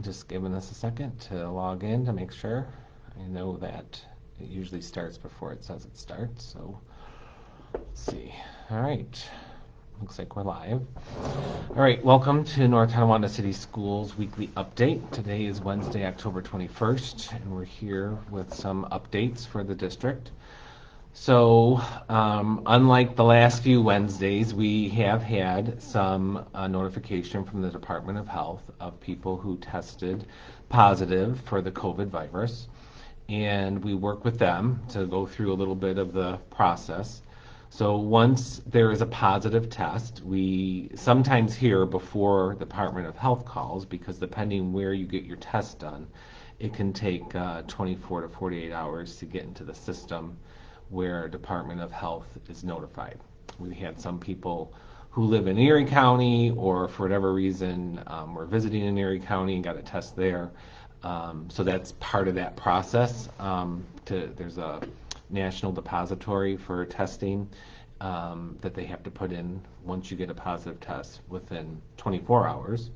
Just giving us a second to log in to make sure. I know that it usually starts before it says it starts, so let's see. All right, looks like we're live. All right, welcome to North Tonawanda City Schools Weekly Update. Today is Wednesday, October 21st, and we're here with some updates for the district. So, unlike the last few Wednesdays, we have had some notification from the Department of Health of people who tested positive for the COVID virus. And we work with them to go through a little bit of the process. So once there is a positive test, we sometimes hear before the Department of Health calls, because depending where you get your test done, it can take 24 to 48 hours to get into the system where Department of Health is notified. We had some people who live in Erie County or for whatever reason were visiting in Erie County and got a test there. So that's part of that process. There's a national depository for testing that they have to put in once you get a positive test within 24 hours.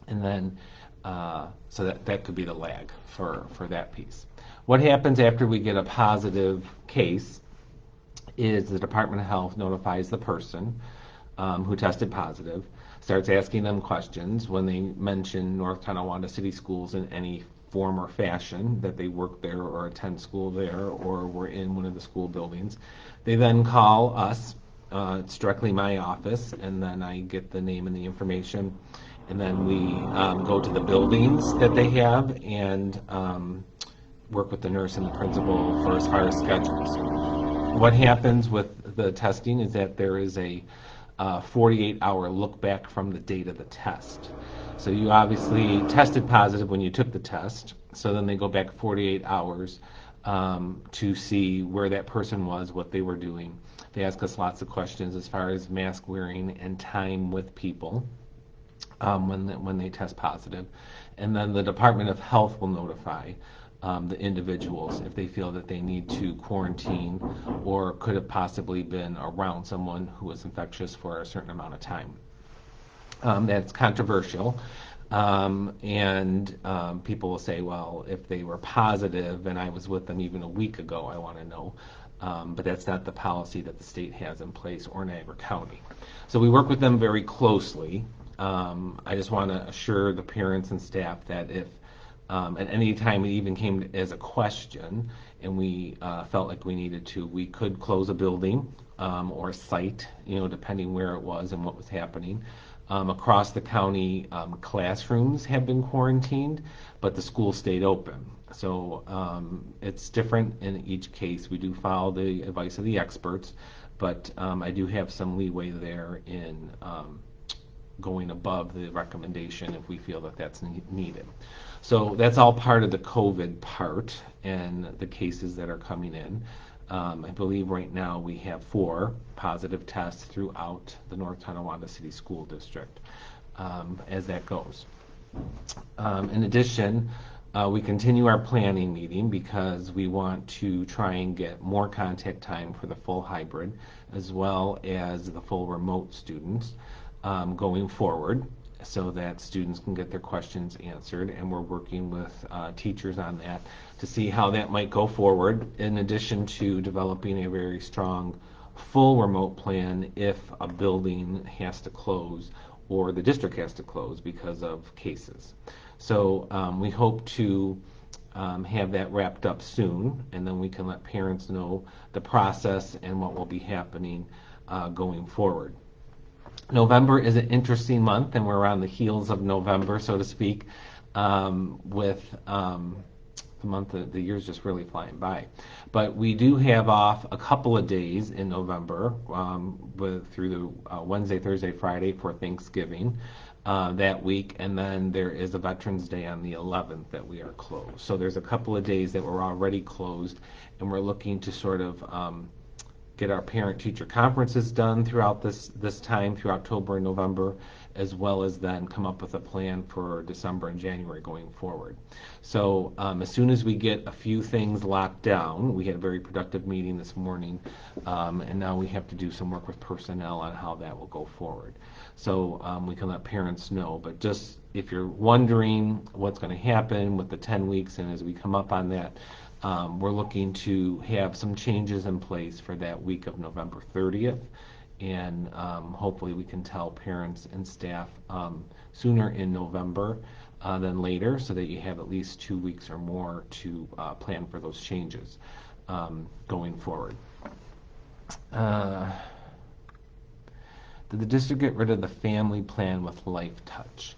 And then, so that could be the lag for that piece. What happens after we get a positive case is the Department of Health notifies the person who tested positive, starts asking them questions when they mention North Tonawanda City Schools in any form or fashion, that they work there or attend school there or were in one of the school buildings. They then call us. It's directly my office, and then I get the name and the information, and then we go to the buildings that they have and work with the nurse and the principal for as far as schedules. What happens with the testing is that there is a 48-hour look back from the date of the test. So you obviously tested positive when you took the test, so then they go back 48 hours to see where that person was, what they were doing. They ask us lots of questions as far as mask wearing and time with people when they test positive. And then the Department of Health will notify the individuals if they feel that they need to quarantine or could have possibly been around someone who was infectious for a certain amount of time. That's controversial. And people will say, well, if they were positive and I was with them even a week ago, I want to know. But that's not the policy that the state has in place or Niagara County. So we work with them very closely. I just want to assure the parents and staff that if at any time it even came as a question and we felt like we needed to, we could close a building or a site, depending where it was and what was happening. Across the county, classrooms have been quarantined, but the school stayed open. So it's different in each case. We do follow the advice of the experts, but I do have some leeway there in going above the recommendation if we feel that that's needed. So that's all part of the COVID part and the cases that are coming in. I believe right now we have 4 positive tests throughout the North Tonawanda City School District as that goes. In addition, we continue our planning meeting because we want to try and get more contact time for the full hybrid as well as the full remote students going forward, so that students can get their questions answered, and we're working with teachers on that to see how that might go forward, in addition to developing a very strong full remote plan if a building has to close or the district has to close because of cases. So we hope to have that wrapped up soon, and then we can let parents know the process and what will be happening going forward. November is an interesting month, and we're on the heels of November, so to speak, with the year's just really flying by. But we do have off a couple of days in November through the Wednesday, Thursday, Friday for Thanksgiving that week, and then there is a Veterans Day on the 11th that we are closed. So there's a couple of days that we're already closed, and we're looking to sort of get our parent-teacher conferences done throughout this time, through October and November, as well as then come up with a plan for December and January going forward. So as soon as we get a few things locked down, we had a very productive meeting this morning, and now we have to do some work with personnel on how that will go forward. so we can let parents know. But just if you're wondering what's going to happen with the 10 weeks, and as we come up on that, we're looking to have some changes in place for that week of November 30th, and hopefully we can tell parents and staff sooner in November than later, so that you have at least 2 weeks or more to plan for those changes going forward. Did the district get rid of the family plan with Life Touch?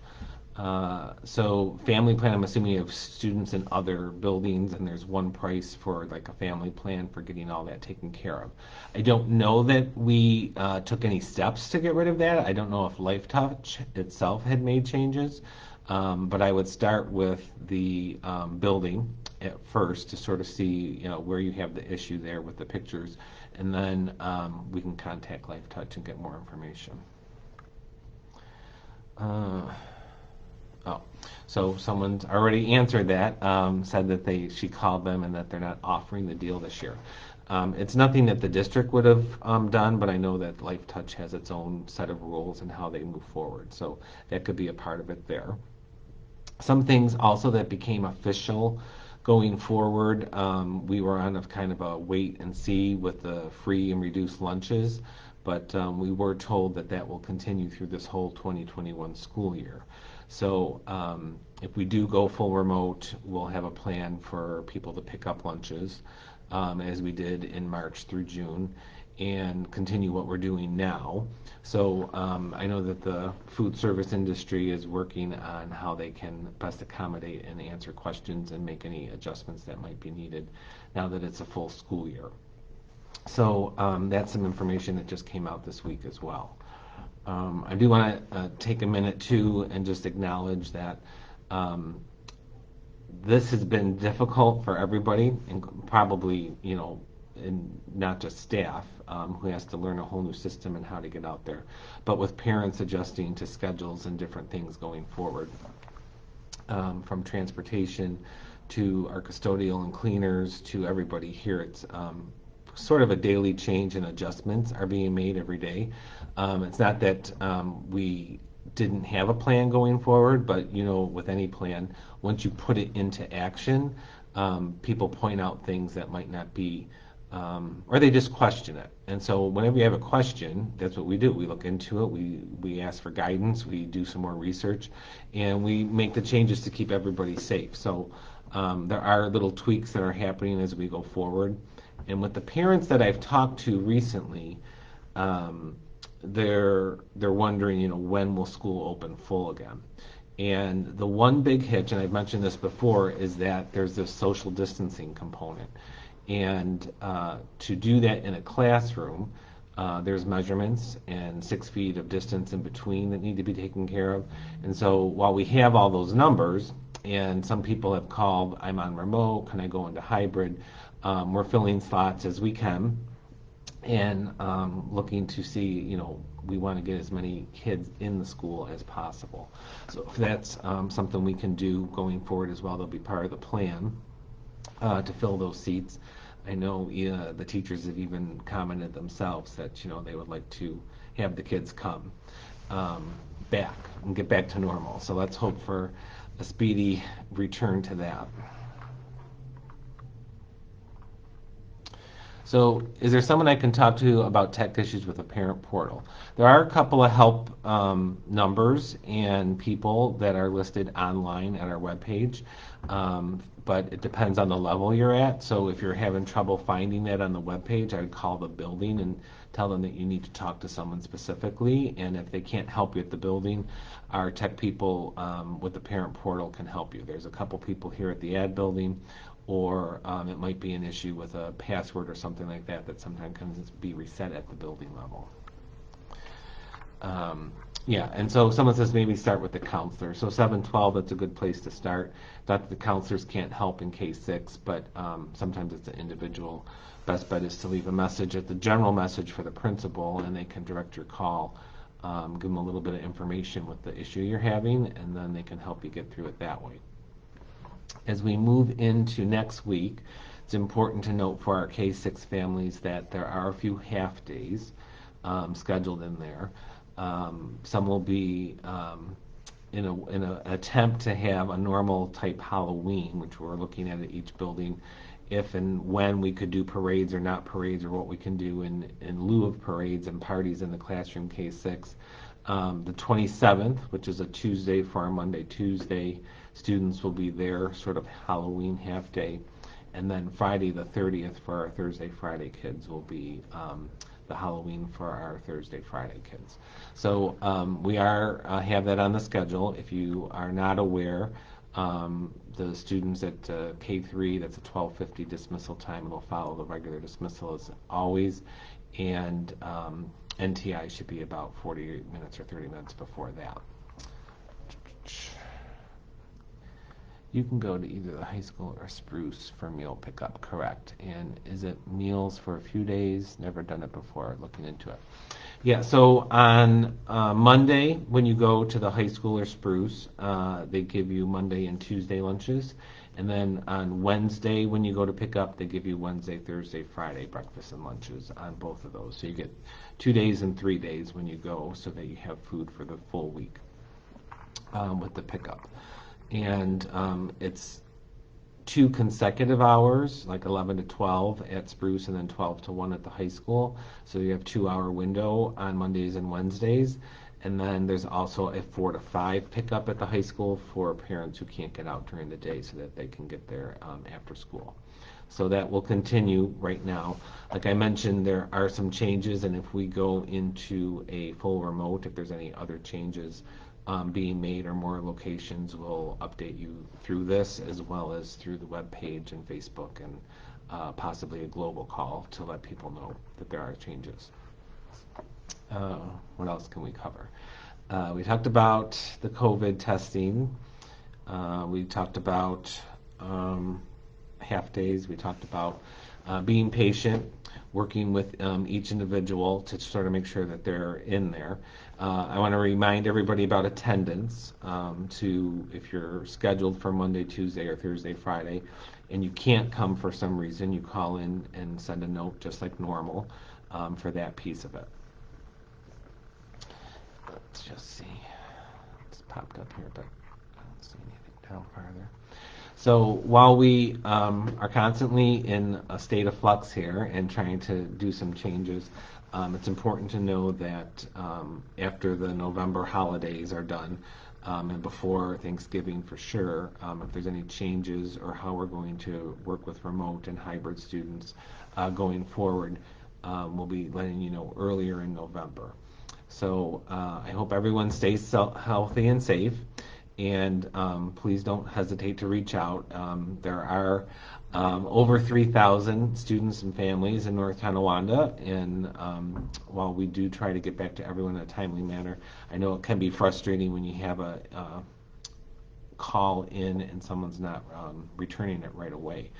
So family plan, I'm assuming you have students in other buildings and there's one price for like a family plan for getting all that taken care of. I don't know that we took any steps to get rid of that. I don't know if Life Touch itself had made changes, but I would start with the building at first to sort of see, where you have the issue there with the pictures, and then we can contact Life Touch and get more information. Oh, so someone's already answered that, said that she called them and that they're not offering the deal this year. It's nothing that the district would have done, but I know that Life Touch has its own set of rules and how they move forward, so that could be a part of it there. Some things also that became official going forward, we were on a kind of a wait and see with the free and reduced lunches, but we were told that that will continue through this whole 2021 school year. So if we do go full remote, we'll have a plan for people to pick up lunches, as we did in March through June, and continue what we're doing now. So I know that the food service industry is working on how they can best accommodate and answer questions and make any adjustments that might be needed now that it's a full school year. So that's some information that just came out this week as well. I do want to take a minute too and just acknowledge that this has been difficult for everybody, and probably, and not just staff, who has to learn a whole new system and how to get out there, but with parents adjusting to schedules and different things going forward, from transportation to our custodial and cleaners to everybody here. It's sort of a daily change, and adjustments are being made every day. It's not that we didn't have a plan going forward, but with any plan, once you put it into action, people point out things that might not be, or they just question it. And so whenever you have a question, that's what we do. We look into it, we ask for guidance, we do some more research, and we make the changes to keep everybody safe. So there are little tweaks that are happening as we go forward. And with the parents that I've talked to recently, they're wondering, when will school open full again? And the one big hitch, and I've mentioned this before, is that there's this social distancing component. And to do that in a classroom, there's measurements and 6 feet of distance in between that need to be taken care of. And so while we have all those numbers, and some people have called, I'm on remote, can I go into hybrid? We're filling slots as we can, and looking to see, we want to get as many kids in the school as possible. So if that's something we can do going forward as well, that'll be part of the plan to fill those seats. I know the teachers have even commented themselves that they would like to have the kids come back and get back to normal. So let's hope for a speedy return to that. So is there someone I can talk to about tech issues with a parent portal? There are a couple of help numbers and people that are listed online at our webpage, but it depends on the level you're at. So if you're having trouble finding that on the webpage, I'd call the building and tell them that you need to talk to someone specifically. And if they can't help you at the building, our tech people with the parent portal can help you. There's a couple people here at the ad building, or it might be an issue with a password or something like that that sometimes can be reset at the building level. Yeah, and so someone says maybe start with the counselor. So 712, that's a good place to start. Not that the counselors can't help in case 6, but sometimes it's an individual. Best bet is to leave a message at the general message for the principal, and they can direct your call. Give them a little bit of information with the issue you're having, and then they can help you get through it that way. As we move into next week, it's important to note for our K-6 families that there are a few half days scheduled in there. Some will be in an attempt to have a normal type Halloween, which we're looking at each building, if and when we could do parades or not parades, or what we can do in lieu of parades and parties in the classroom K-6. The 27th, which is a Tuesday for our Monday, Tuesday, students will be there, sort of Halloween half day. And then Friday the 30th for our Thursday, Friday kids will be the Halloween for our Thursday, Friday kids. So we are have that on the schedule. If you are not aware, the students at K3, that's a 12:50 dismissal time. It'll follow the regular dismissal as always. And NTI should be about 40 minutes or 30 minutes before that. You can go to either the high school or Spruce for meal pickup, correct? And is it meals for a few days? Never done it before, looking into it. Yeah, so on Monday, when you go to the high school or Spruce, they give you Monday and Tuesday lunches. And then on Wednesday, when you go to pick up, they give you Wednesday, Thursday, Friday breakfast and lunches on both of those. So you get 2 days and 3 days when you go, so that you have food for the full week with the pickup. And it's 2 consecutive hours, like 11 to 12 at Spruce and then 12 to 1 at the high school. So you have 2-hour window on Mondays and Wednesdays. And then there's also a 4 to 5 pickup at the high school for parents who can't get out during the day, so that they can get there after school. So that will continue right now. Like I mentioned, there are some changes, and if we go into a full remote, if there's any other changes being made or more locations, we'll update you through this, as well as through the web page and Facebook, and possibly a global call to let people know that there are changes. What else can we cover? We talked about the COVID testing. We talked about half days. We talked about being patient, working with each individual to sort of make sure that they're in there. I want to remind everybody about attendance. If you're scheduled for Monday, Tuesday, or Thursday, Friday, and you can't come for some reason, you call in and send a note just like normal for that piece of it. Let's just see. It's popped up here, but I don't see anything down farther. So while we are constantly in a state of flux here and trying to do some changes, it's important to know that after the November holidays are done, and before Thanksgiving for sure, if there's any changes or how we're going to work with remote and hybrid students going forward, we'll be letting you know earlier in November. So I hope everyone stays healthy and safe. And please don't hesitate to reach out. There are over 3,000 students and families in North Tonawanda, and while we do try to get back to everyone in a timely manner, I know it can be frustrating when you have a call in and someone's not returning it right away.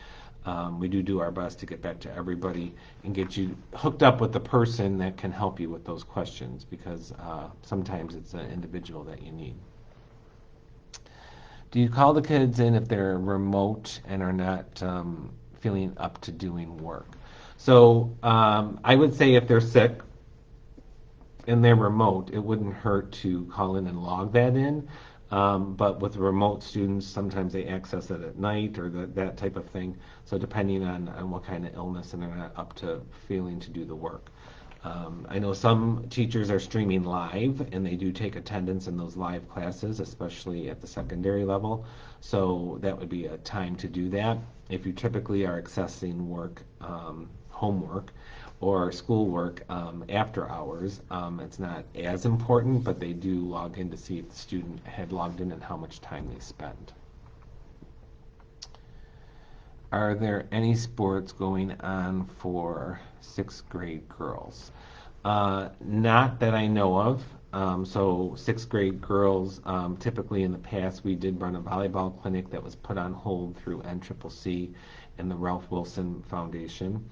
We do our best to get back to everybody and get you hooked up with the person that can help you with those questions, because sometimes it's an individual that you need. Do you call the kids in if they're remote and are not feeling up to doing work? So I would say if they're sick and they're remote, it wouldn't hurt to call in and log that in. But with remote students, sometimes they access it at night or that type of thing. So depending on what kind of illness, and they're not up to feeling to do the work. I know some teachers are streaming live, and they do take attendance in those live classes, especially at the secondary level. So that would be a time to do that. If you typically are accessing work, homework, or schoolwork after hours, it's not as important, but they do log in to see if the student had logged in and how much time they spend. Are there any sports going on for 6th grade girls? Not that I know of. So 6th grade girls, typically in the past, we did run a volleyball clinic that was put on hold through NCCC and the Ralph Wilson Foundation.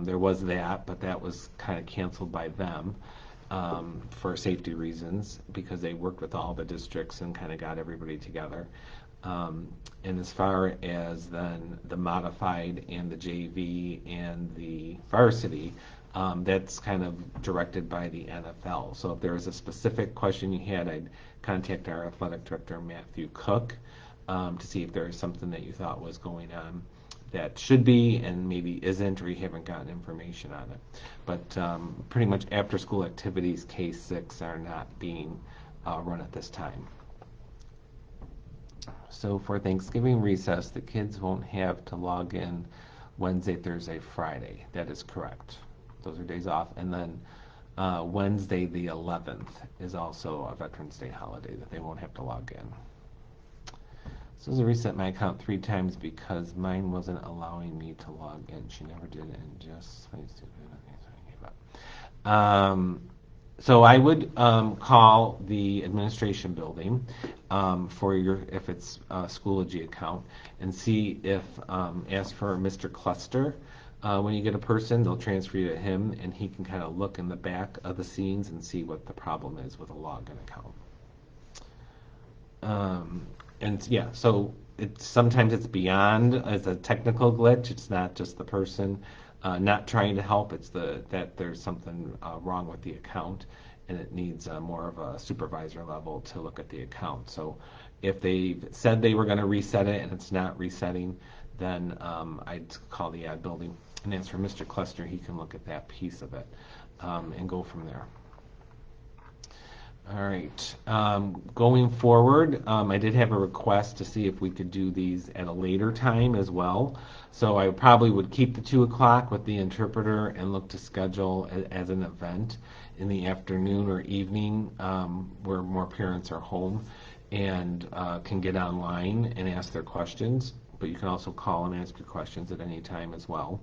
There was that, but that was kind of canceled by them for safety reasons, because they worked with all the districts and kind of got everybody together. And as far as then the modified and the JV and the varsity, That's kind of directed by the NFL. So if there was a specific question you had, I'd contact our athletic director, Matthew Cook, to see if there is something that you thought was going on that should be and maybe isn't, or you haven't gotten information on it. But pretty much after school activities, K-6 are not being run at this time. So for Thanksgiving recess, the kids won't have to log in Wednesday, Thursday, Friday. That is correct. Those are days off. And then Wednesday, the 11th, is also a Veterans Day holiday that they won't have to log in. So I reset my account 3 times because mine wasn't allowing me to log in. She never did, and just so I would call the administration building for your, if it's a Schoology account, and see if ask for Mr. Cluster. When you get a person, they'll transfer you to him, and he can kind of look in the back of the scenes and see what the problem is with a login account. And yeah, so sometimes it's beyond as a technical glitch. It's not just the person not trying to help. It's that there's something wrong with the account, and it needs more of a supervisor level to look at the account. So if they said they were going to reset it and it's not resetting, then I'd call the ad building and ask for Mr. Cluster. He can look at that piece of it and go from there. All right. Going forward, I did have a request to see if we could do these at a later time as well. So I probably would keep the 2 o'clock with the interpreter and look to schedule as an event in the afternoon or evening where more parents are home and can get online and ask their questions. But you can also call and ask your questions at any time as well.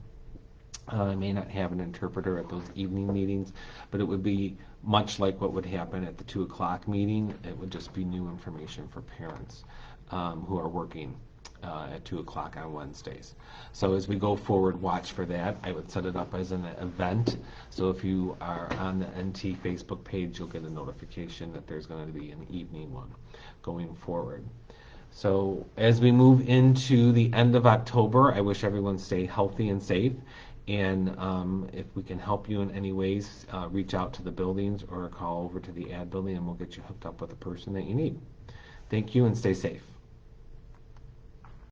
I may not have an interpreter at those evening meetings, but it would be much like what would happen at the 2 o'clock meeting. It would just be new information for parents who are working at 2 o'clock on Wednesdays. So as we go forward, watch for that. I would set it up as an event. So if you are on the NT Facebook page, you'll get a notification that there's going to be an evening one going forward. So as we move into the end of October, I wish everyone stay healthy and safe. And if we can help you in any ways, reach out to the buildings or call over to the ad building and we'll get you hooked up with the person that you need. Thank you and stay safe.